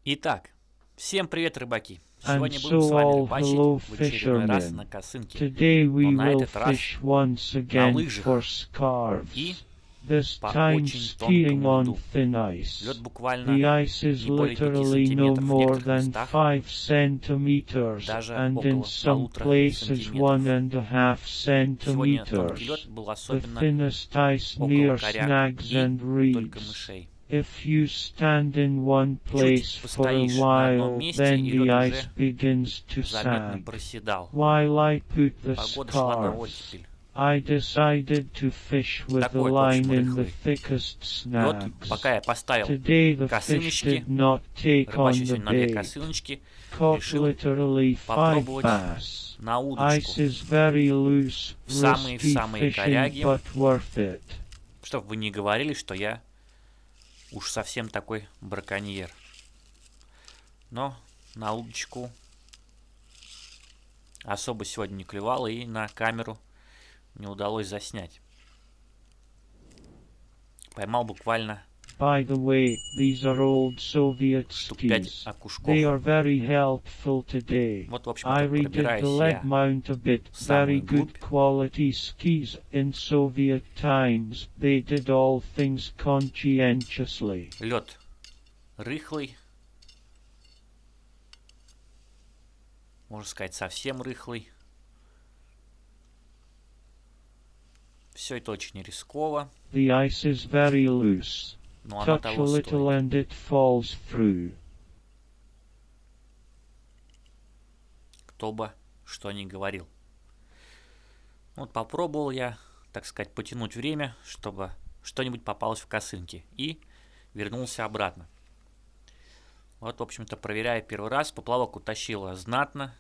Итак, всем привет, рыбаки! And Сегодня будем с so вами all рыбачить hello в очередной раз на fishermen. косынке, Today но we на will этот раз fish once на again for лыжах и scarves. This по time очень skiing тонкому on льду. thin Лед ice. буквально The ice is не более 5 literally no сантиметров, в more некоторых than местах 5 centimeters даже and in около some полутора places сантиметров. 1.5 Сегодня тонкий лед centimeters. был The особенно thinnest ice около near коряг snags и and только reeds. мышей. If you stand in one Чуть place for a постоишь на одном while, месте, then и the лед ice уже begins to заметно sag. проседал. While I put the Погода шла на scarves, оттепель. I decided to fish with the Такой, в line общем, in the рыхлый thickest лед. snags. Пока я поставил Today the fish косыночки, did not take рыбачу on the сегодня на две bait. косыночки, Caught решил literally 5 попробовать bass. на удочку Ice is very loose, в risky самые-самые fishing, коряги, but worth it. чтобы вы не говорили, что я уж совсем такой браконьер. Но на удочку особо сегодня не клевало, и на камеру не удалось заснять. Поймал буквально By the way, these are old Soviet штук 5 skis. окушков. They are very helpful today. Вот, в I общем-то, redid the пробираюсь leg я mount a bit. в Very самую глубь. good quality skis in Soviet times. They did all things conscientiously. Лед рыхлый, можно сказать, совсем рыхлый. Все это очень рисково, The ice is very loose. но оно Touch a того little стоит. and it falls through. Кто бы что ни говорил. Вот попробовал я, так сказать, потянуть время, чтобы что-нибудь попалось в косынки. И вернулся обратно. Вот, в общем-то, проверяя первый раз, поплавок утащило знатно.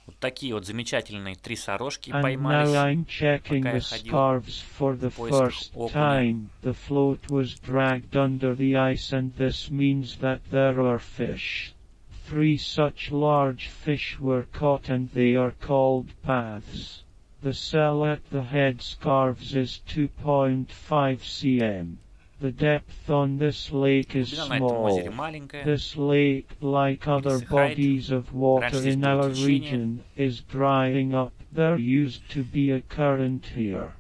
Вот такие вот замечательные 3 сорожки And now поймались, I'm checking пока the я ходил scarves for the в поисках first окуня. time. The float was dragged under the ice and this means that there are fish. 3 such large fish were caught and they are called paths. The cell at the head scarves is 2.5 cm. The depth on this lake is Глубина на этом озере small. маленькая. This lake, like other Пересыхает. bodies of water Раньше здесь in было our течение. region, is drying up. There used to be a current here.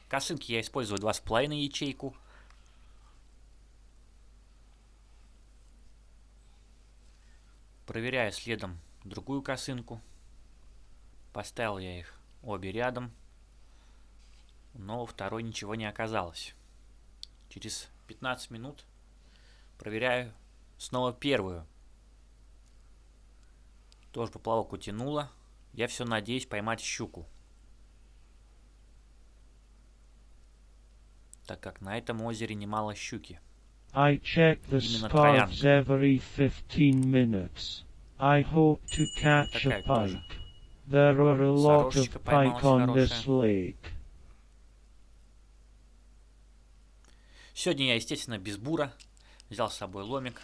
Косынки я использую 2,5 ячейку. Проверяю следом другую косынку. Поставил я их обе рядом, но во второй ничего не оказалось. Через 15 минут проверяю снова первую. Тоже поплавок утянуло. Я все надеюсь поймать щуку, так как на этом озере немало щуки. I check the Именно scarves троянка. every 15 minutes. I hope to catch a Такая тоже. pike. There are a lot of Сорожечка pike поймалась on this хорошая. lake. Сегодня я, естественно, без бура. Взял с собой ломик.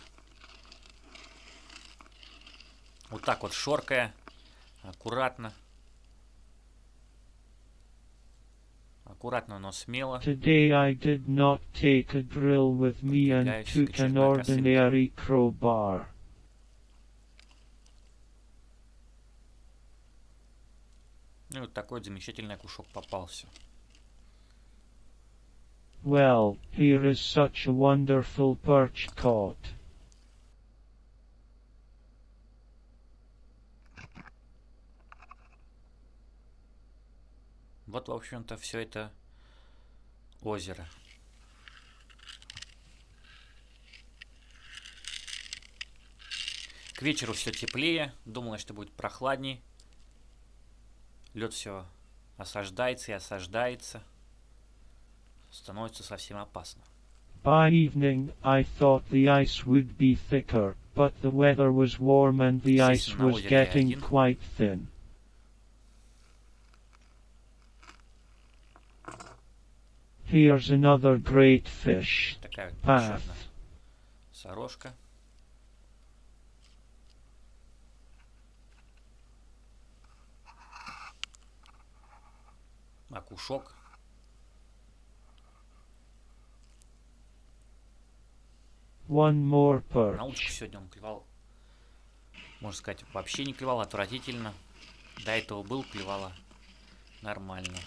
Вот так вот шоркая. Аккуратно. Аккуратно, но смело. Today I did not take a drill with me and Продвигаюсь к took an очередной косынке. ordinary crowbar. Ну и вот такой замечательный кушок попался. Well, here is such a wonderful perch caught. Вот, в общем-то, все это озеро. К вечеру все теплее. Думалось, что будет прохладней. Лед все осаждается и осаждается. Становится совсем опасно. By evening, I thought the ice would be thicker, but the weather was warm and the ice Естественно, на was озере я getting один. quite thin. Here's another great fish. Такая вот еще Path. одна сорожка. окушок. One more На удочку perch. сегодня он клевал, можно сказать, вообще не клевал, отвратительно. До этого был, клевало нормально.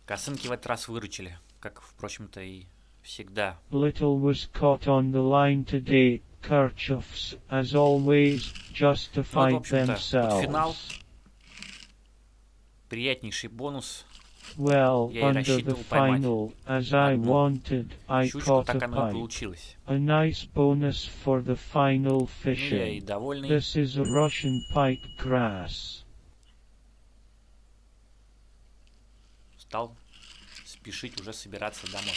Косынки в этот раз выручили, как, впрочем-то, и всегда. Little was caught on the line today. Kerchiefs, as always, Ну вот, в justified общем-то, под финал. themselves. Приятнейший бонус. Well, Я и under the рассчитывал поймать final, as I одну wanted, I щучку, caught так a оно и pike. получилось. A nice bonus for the final Ну, я и fishing. довольный. This is a Russian pike grass. Стал спешить уже собираться домой.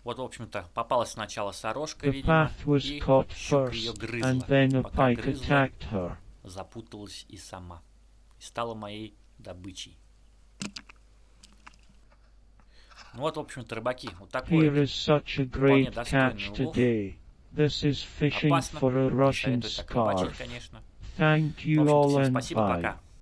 Вот, в общем-то, попалась сначала сорожка, The видимо, path was и caught щука ее first, грызла. and then a Пока pike грызла, attacked her. запуталась и сама. И стала моей добычей. Ну вот, в общем-то, рыбаки, вот такой Here is such a вполне great достойный catch улов. today. This is fishing Опасно, for a не Russian советую так рыбачить, scarf. конечно. Thank В you общем-то, all всем and спасибо, bye. пока.